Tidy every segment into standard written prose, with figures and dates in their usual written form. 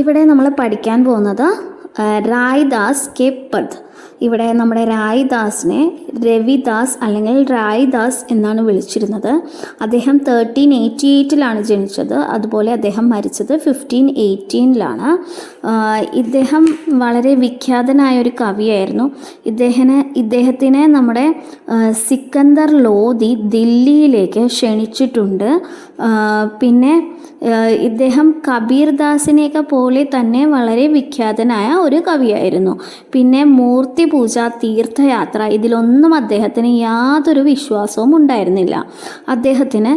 ഇവിടെ നമ്മൾ പഠിക്കാൻ പോകുന്നത് റായ്ദാസ് കെ പദ്. ഇവിടെ നമ്മുടെ റായ്ദാസിനെ രവിദാസ് അല്ലെങ്കിൽ റായ്ദാസ് എന്നാണ് വിളിച്ചിരുന്നത്. അദ്ദേഹം 1388 ജനിച്ചത്. അതുപോലെ അദ്ദേഹം മരിച്ചത് 1518 ഇദ്ദേഹം വളരെ വിഖ്യാതനായ ഒരു കവിയായിരുന്നു. ഇദ്ദേഹത്തിനെ നമ്മുടെ സിക്കന്ദർ ലോധി ദില്ലിയിലേക്ക് ക്ഷണിച്ചിട്ടുണ്ട്. പിന്നെ ഇദ്ദേഹം കബീർദാസിനെയൊക്കെ പോലെ തന്നെ വളരെ വിഖ്യാതനായ ഒരു കവിയായിരുന്നു. പിന്നെ മൂർത്തി പൂജ, തീർത്ഥയാത്ര, ഇതിലൊന്നും അദ്ദേഹത്തിന് യാതൊരു വിശ്വാസവും ഉണ്ടായിരുന്നില്ല. അദ്ദേഹത്തിന്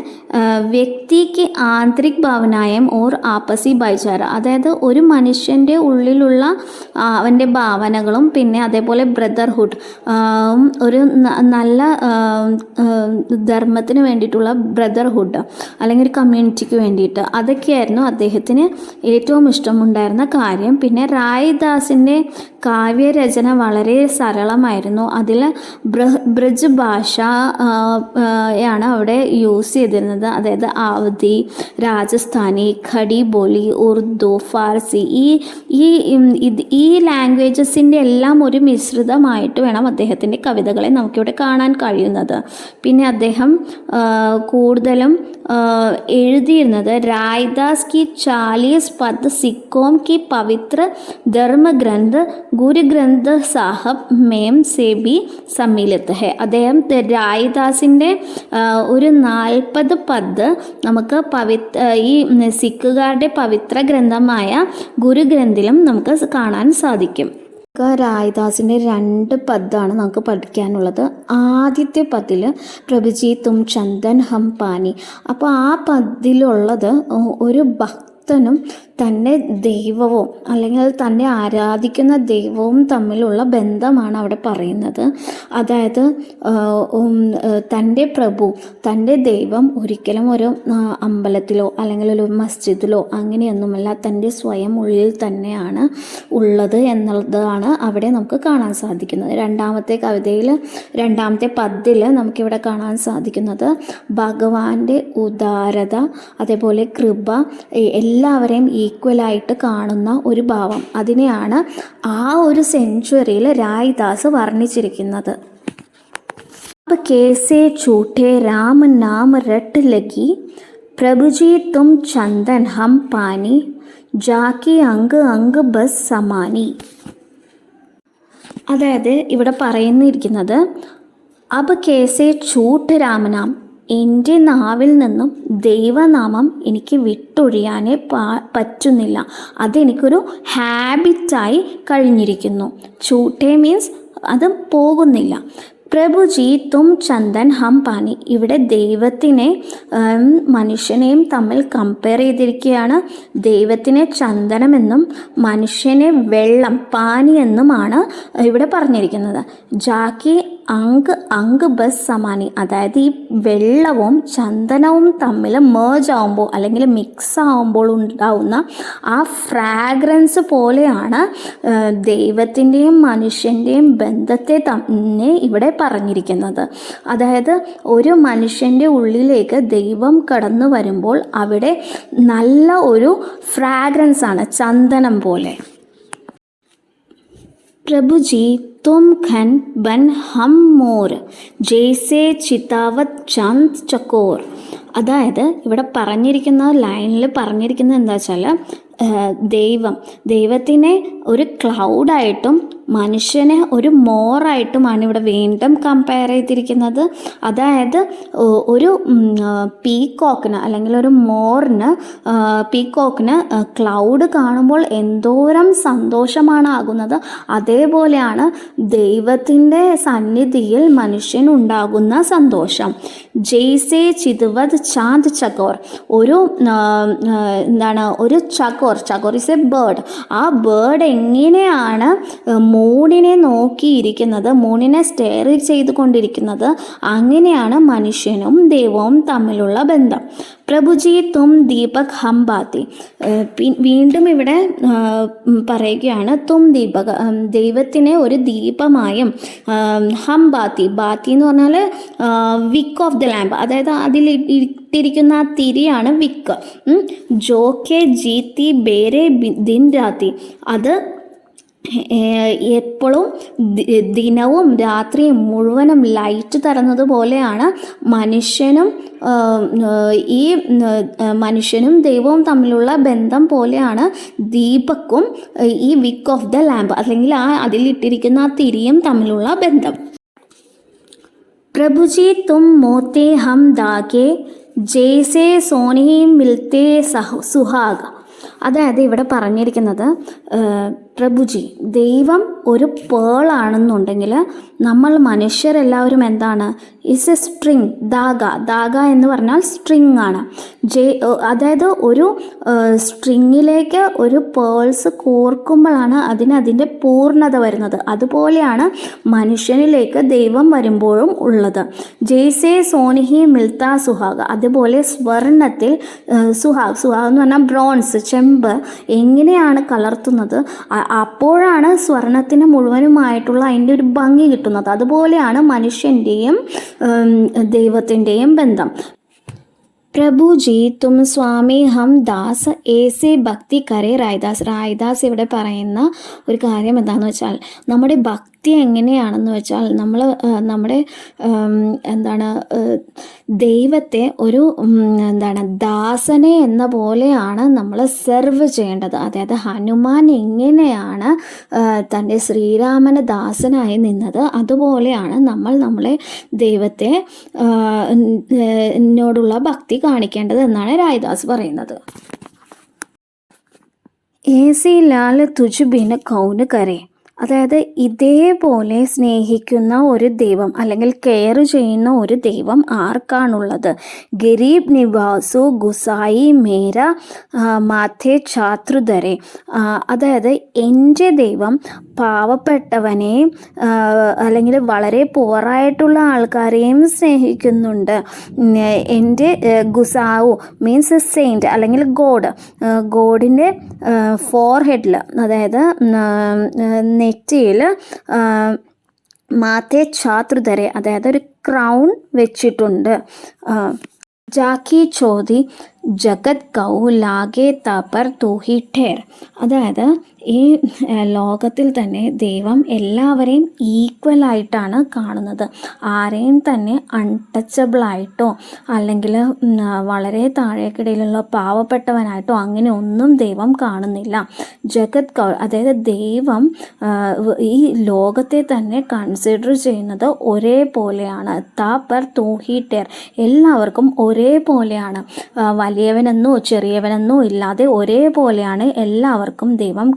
വ്യക്തിക്ക് ആന്തരിക് ഭാവനായം ഓർ ആപ്പസി ഭായിചാര, അതായത് ഒരു മനുഷ്യൻ്റെ ഉള്ളിലുള്ള അവൻ്റെ ഭാവനകളും പിന്നെ അതേപോലെ ബ്രദർഹുഡ്, ഒരു നല്ല ധർമ്മത്തിന് വേണ്ടിയിട്ടുള്ള ബ്രദർഹുഡ് അല്ലെങ്കിൽ ഒരു കമ്മ്യൂണിറ്റിക്ക് വേണ്ടിയിട്ട്, അതൊക്കെയായിരുന്നു അദ്ദേഹത്തിന് ഏറ്റവും ഇഷ്ടമുണ്ടായിരുന്ന കാര്യം. പിന്നെ റായ്ദാസിൻ്റെ കാവ്യരചന വളരെ സരളമായിരുന്നു. അതിൽ ബ്രജ് ഭാഷ യാണ് അവിടെ യൂസ് ചെയ്തിരുന്നത്. അതായത് അവധി, രാജസ്ഥാനി, ഖടി ബോലി, ഉറുദു, ഫാർസി, ഈ ലാംഗ്വേജസിൻ്റെ എല്ലാം ഒരു മിശ്രിതമായിട്ട് വേണം അദ്ദേഹത്തിൻ്റെ കവിതകളെ നമുക്കിവിടെ കാണാൻ കഴിയുന്നത്. പിന്നെ അദ്ദേഹം കൂടുതലും എഴുതിയിരുന്നത് റായ്ദാസ് की 40 पद सिखों की पवित्र धर्म ग्रंथ गुरु ग्रंथ साहब में से भी सम्मिलित है. അദ്ദേഹം റായ്ദാസിൻ്റെ ഒരു 40 പദ് നമുക്ക് ഈ സിഖുകാരുടെ പവിത്ര ഗ്രന്ഥമായ ഗുരു ഗ്രന്ഥിലും നമുക്ക് കാണാൻ സാധിക്കും. റായ്ദാസിൻ്റെ 2 പദ്ദാണ് നമുക്ക് പഠിക്കാനുള്ളത്. ആദ്യത്തെ പദ്ദിൽ പ്രഭുജി തും ചന്ദൻ ഹം പാനി. അപ്പോൾ ആ പദ്ദിലുള്ളത് ഒരു ഭക്തനും തൻ്റെ ദൈവവും അല്ലെങ്കിൽ തന്നെ ആരാധിക്കുന്ന ദൈവവും തമ്മിലുള്ള ബന്ധമാണ് അവിടെ പറയുന്നത്. അതായത് തൻ്റെ പ്രഭു, തൻ്റെ ദൈവം ഒരിക്കലും ഒരു അമ്പലത്തിലോ അല്ലെങ്കിൽ ഒരു മസ്ജിദിലോ അങ്ങനെയൊന്നുമല്ല, തൻ്റെ സ്വയം ഉള്ളിൽ തന്നെയാണ് ഉള്ളത് എന്നുള്ളതാണ് അവിടെ നമുക്ക് കാണാൻ സാധിക്കുന്നത്. രണ്ടാമത്തെ പദ്ദിൽ നമുക്കിവിടെ കാണാൻ സാധിക്കുന്നത് ഭഗവാന്റെ ഉദാരത, അതേപോലെ കൃപ, എല്ലാവരെയും ഈക്വലായിട്ട് കാണുന്ന ഒരു ഭാവം, അതിനെയാണ് ആ ഒരു സെഞ്ച്വറിയിൽ റായ്ദാസ് വർണ്ണിച്ചിരിക്കുന്നത്. अब कैसे झूठे राम नाम रट लगी, प्रभुजी तुम चंदन हम पानी, जाकी अंग अंग बस समानी. അതായത് ഇവിടെ പറയുന്നിരിക്കുന്നത് അബ് കേസെ ഛൂട്ട് രാമനാം, എൻ്റെ നാവിൽ നിന്നും ദൈവനാമം എനിക്ക് വിട്ടൊഴിയാനേ പറ്റുന്നില്ല. അതെനിക്കൊരു ഹാബിറ്റായി കഴിഞ്ഞിരിക്കുന്നു. ഛൂട്ടേ മീൻസ് അത് പോകുന്നില്ല. പ്രഭുജി തും ചന്ദൻ ഹം പാനി. ഇവിടെ ദൈവത്തിനെ മനുഷ്യനെയും തമ്മിൽ കമ്പയർ ചെയ്തിരിക്കുകയാണ്. ദൈവത്തിനെ ചന്ദനമെന്നും മനുഷ്യനെ വെള്ളം, പാനി എന്നുമാണ് ഇവിടെ പറഞ്ഞിരിക്കുന്നത്. ജാക്കി അങ്ക് ബസ് സമാനി, അതായത് ഈ വെള്ളവും ചന്ദനവും തമ്മിൽ മേജ് ആവുമ്പോൾ അല്ലെങ്കിൽ മിക്സ് ആവുമ്പോൾ ഉണ്ടാവുന്ന ആ ഫ്രാഗ്രൻസ് പോലെയാണ് ദൈവത്തിൻ്റെയും മനുഷ്യൻ്റെയും ബന്ധത്തെ തന്നെ ഇവിടെ പറഞ്ഞിരിക്കുന്നത്. അതായത് ഒരു മനുഷ്യൻ്റെ ഉള്ളിലേക്ക് ദൈവം കടന്നു വരുമ്പോൾ അവിടെ നല്ല ഒരു ഫ്രാഗ്രൻസ് ആണ്, ചന്ദനം പോലെ. പ്രഭുജി തും ഖൻ ബൻ ഹം മോർ ജയ്സേ ചിതാവത് ചന്ദ് ചക്കോർ. അതായത് ഇവിടെ പറഞ്ഞിരിക്കുന്ന ലൈനിൽ പറഞ്ഞിരിക്കുന്നത് എന്താ വെച്ചാൽ ദൈവത്തിനെ ഒരു ക്ലൗഡായിട്ടും മനുഷ്യനെ ഒരു മോറായിട്ടുമാണ് ഇവിടെ വീണ്ടും കമ്പയർ ചെയ്തിരിക്കുന്നത്. അതായത് ഒരു പീക്കോക്കിന് അല്ലെങ്കിൽ ഒരു പീക്കോക്കിന് ക്ലൗഡ് കാണുമ്പോൾ എന്തോരം സന്തോഷമാണ് ആകുന്നത്, അതേപോലെയാണ് ദൈവത്തിൻ്റെ സന്നിധിയിൽ മനുഷ്യനുണ്ടാകുന്ന സന്തോഷം. ജയ്സേ ചിതുവത് ചാന്ദ് ചകോർ, ഒരു ചകോർ ഈസ് എ ബേർഡ്. ആ ബേർഡ് എങ്ങനെയാണ് മൂണിനെ നോക്കിയിരിക്കുന്നത്, മൂണിനെ സ്റ്റെയർ ചെയ്തുകൊണ്ടിരിക്കുന്നത്. അങ്ങനെയാണ് മനുഷ്യനും ദൈവവും തമ്മിലുള്ള ബന്ധം. പ്രഭുജി തും ദീപക് ഹം ബാത്തി. വീണ്ടും ഇവിടെ പറയുകയാണ് തും ദീപക്, ദൈവത്തിനെ ഒരു ദീപമായും, ഹം ബാത്തി, ബാത്തി എന്ന് പറഞ്ഞാൽ വിക്ക് ഓഫ് ദ ലാമ്പ്, അതായത് അതിൽ ഇട്ടിരിക്കുന്ന ആ തിരിയാണ് വിക്ക്. ജോക്കെ ജീത്തി ബേരെ ദിൻ രാത്തി, അത് എപ്പോഴും ദിനവും രാത്രിയും മുഴുവനും ലൈറ്റ് തരുന്നത് പോലെയാണ് മനുഷ്യനും ദൈവവും തമ്മിലുള്ള ബന്ധം പോലെയാണ് ദീപക്കും ഈ വിക്ക് ഓഫ് ദ ലാമ്പ് അല്ലെങ്കിൽ അതിലിട്ടിരിക്കുന്ന ആ തിരിയും തമ്മിലുള്ള ബന്ധം. പ്രഭുജി തും മോത്തെ ഹം ദാഗെ ജേസെ സോനി മിൽത്തെ സുഹാഗ. അതായത് ഇവിടെ പറഞ്ഞിരിക്കുന്നത്, പ്രഭുജി, ദൈവം ഒരു പേളാണെന്നുണ്ടെങ്കിൽ നമ്മൾ മനുഷ്യരെല്ലാവരും എന്താണ്? Is A string. ധാഗ എന്ന് പറഞ്ഞാൽ സ്ട്രിങ് ആണ്. അതായത് ഒരു സ്ട്രിങ്ങിലേക്ക് ഒരു പേൾസ് കോർക്കുമ്പോഴാണ് അതിൻ്റെ പൂർണ്ണത വരുന്നത്. അതുപോലെയാണ് മനുഷ്യനിലേക്ക് ദൈവം വരുമ്പോഴും ഉള്ളത്. ജയ്സേ സോനിഹി മിൽത്ത സുഹാഗ്, അതുപോലെ സ്വർണത്തിൽ സുഹാഗ് എന്ന് പറഞ്ഞാൽ ബ്രോൺസ്, ചെമ്പ് എങ്ങനെയാണ് കലർത്തുന്നത്, അപ്പോഴാണ് സ്വർണത്തിന് മുഴുവനുമായിട്ടുള്ള അതിൻ്റെ ഒരു ഭംഗി കിട്ടുന്നത്. അതുപോലെയാണ് മനുഷ്യൻ്റെയും ദൈവത്തിൻ്റെയും ബന്ധം. പ്രഭുജി തും സ്വാമി ഹം ദാസ് ഏസെ ഭക്തി കരേ റായ്ദാസ് ഇവിടെ പറയുന്ന ഒരു കാര്യം എന്താണെന്ന് വെച്ചാൽ, നമ്മുടെ ഭക്തി എങ്ങനെയാണെന്ന് വെച്ചാൽ നമ്മുടെ ദൈവത്തെ ഒരു ദാസനെ എന്ന പോലെയാണ് നമ്മൾ സെർവ് ചെയ്യേണ്ടത്. അതായത് ഹനുമാൻ എങ്ങനെയാണ് തൻ്റെ ശ്രീരാമന് ദാസനായി നിന്നത്, അതുപോലെയാണ് നമ്മളെ ദൈവത്തെ നോടുള്ള ഭക്തി കാണിക്കേണ്ടത് എന്നാണ് രായ്ദാസ് പറയുന്നത്. ഏസി ലാൽ തുജ് ബിൻ കൗന് കരേ, അതായത് ഇതേപോലെ സ്നേഹിക്കുന്ന ഒരു ദൈവം അല്ലെങ്കിൽ കെയർ ചെയ്യുന്ന ഒരു ദൈവം ആർക്കാണുള്ളത്? ഗരീബ് നിവാസു ഗുസായി മേര മാഥേ ഛാത്രുധരെ, അതായത് എൻ്റെ ദൈവം പാവപ്പെട്ടവനെയും അല്ലെങ്കിൽ വളരെ പോറായിട്ടുള്ള ആൾക്കാരെയും സ്നേഹിക്കുന്നുണ്ട്. എൻ്റെ ഗുസാവു മീൻസ് സെയിൻറ്റ് അല്ലെങ്കിൽ ഗോഡിൻ്റെ ഫോർഹെഡിൽ, അതായത് നെറ്റിയിൽ മാതേ ഛാത്രുധരെ, അതായത് ഒരു ക്രൗൺ വെച്ചിട്ടുണ്ട്. ജാക്കി ചോദി ജഗത് കൗ ലാഗെ തപർ തൂഹി ഠേർ, അതായത് ഈ ലോകത്തിൽ തന്നെ ദൈവം എല്ലാവരെയും ഈക്വലായിട്ടാണ് കാണുന്നത്. ആരെയും തന്നെ അൺടച്ചബിളായിട്ടോ അല്ലെങ്കിൽ വളരെ താഴേക്കിടയിലുള്ള പാവപ്പെട്ടവനായിട്ടോ അങ്ങനെ ഒന്നും ദൈവം കാണുന്നില്ല. ജഗത് കൗ, അതായത് ദൈവം ഈ ലോകത്തെ തന്നെ കൺസിഡർ ചെയ്യുന്നത് ഒരേപോലെയാണ്. താപർ തൂഹി ഠേർ, എല്ലാവർക്കും ഒരേപോലെയാണ്. വലിയവനെന്നോ ചെറിയവനെന്നോ ഇല്ലാതെ ഒരേപോലെയാണ് എല്ലാവർക്കും ദൈവം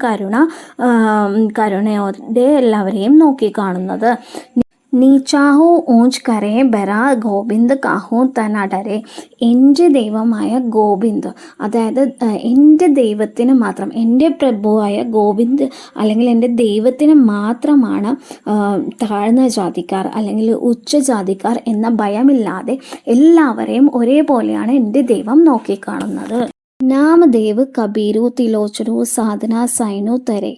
കരുണയോടെ എല്ലാവരെയും നോക്കിക്കാണുന്നത്. നീച്ചാഹു ഊഞ്ച് കരേ ബരാ ഗോവിന്ദ് കാഹു തനടരെ, എൻ്റെ ദൈവമായ ഗോവിന്ദ്, അതായത് എൻ്റെ ദൈവത്തിന് മാത്രം, എൻ്റെ പ്രഭുവായ ഗോവിന്ദ് അല്ലെങ്കിൽ എൻ്റെ ദൈവത്തിന് മാത്രമാണ് താഴ്ന്ന ജാതിക്കാർ അല്ലെങ്കിൽ ഉച്ച ജാതിക്കാർ എന്ന ഭയമില്ലാതെ എല്ലാവരെയും ഒരേപോലെയാണ് എൻ്റെ ദൈവം നോക്കിക്കാണുന്നത്. നാമദേവ് കബീരു തിലോചനു സാധന സൈനു തരെ,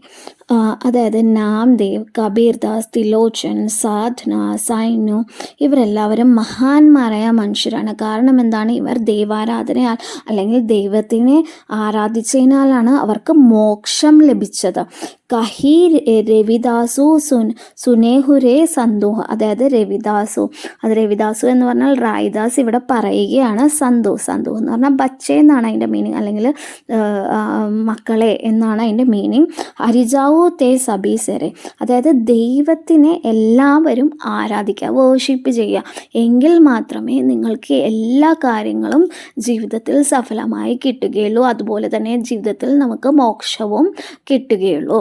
അതായത് നാംദേവ്, കബീർദാസ്, തിലോചൻ, സാധന, സൈനു ഇവരെല്ലാവരും മഹാന്മാരായ മനുഷ്യരാണ്. കാരണം എന്താണ്? ഇവർ ദൈവാരാധനയാൽ അല്ലെങ്കിൽ ദൈവത്തിനെ ആരാധിച്ചതിനാലാണ് അവർക്ക് മോക്ഷം ലഭിച്ചത്. കഹി രവിദാസു സുനേഹുരേ സന്തോഹ, അതായത് രവിദാസു എന്ന് പറഞ്ഞാൽ റായ്ദാസ് ഇവിടെ പറയുകയാണ് സന്തു എന്ന് പറഞ്ഞാൽ ബച്ചേ എന്നാണ് അതിൻ്റെ മീനിങ്, അല്ലെങ്കിൽ മക്കളെ എന്നാണ് അതിൻ്റെ മീനിങ്. ഹരിജാവു തേ സബീസരെ, അതായത് ദൈവത്തിനെ എല്ലാവരും ആരാധിക്കുക, വേർഷിപ്പ് ചെയ്യുക, എങ്കിൽ മാത്രമേ നിങ്ങൾക്ക് എല്ലാ കാര്യങ്ങളും ജീവിതത്തിൽ സഫലമായി കിട്ടുകയുള്ളൂ. അതുപോലെ തന്നെ ജീവിതത്തിൽ നമുക്ക് മോക്ഷവും കിട്ടുകയുള്ളൂ.